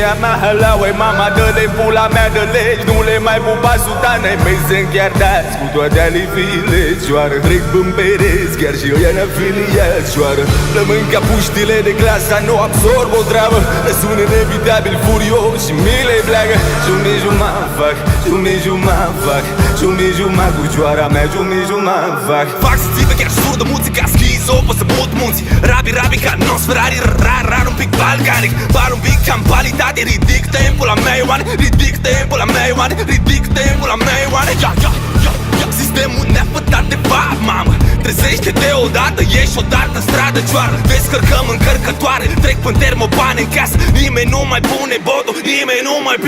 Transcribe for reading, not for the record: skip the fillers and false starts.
femeia mea halaua, mama dă-le pula mea de legi. Nu le mai pupa sutane, mei sunt chiar dați cu toate alifile. Cioară, trec în pereți, chiar și eu i-am afiliat. Cioară, rămân ca puștile de clasa, nu absorb o treabă. Sunt inevitabil furios și mi le pleacă. Jumătate fac, jumătate, cu cioara mea, jumătate. Fac să țipă chiar surdă muzica schizo, pot să mut munți. Rabi ca nos Ferrari, rar un pic balcanic. Bar un pic cam palitate, ridic tempul la mea, ioane. Ridic tempul la mea, ioane. Ridic tempul la mea, ioane. Sistemul neapătat de fapt, mamă. Trezește-te odată, ieși odată în stradă, cioară. Descărcăm încărcătoare, trec până termopane în casă. Nimeni nu mai pune botul, nimeni nu mai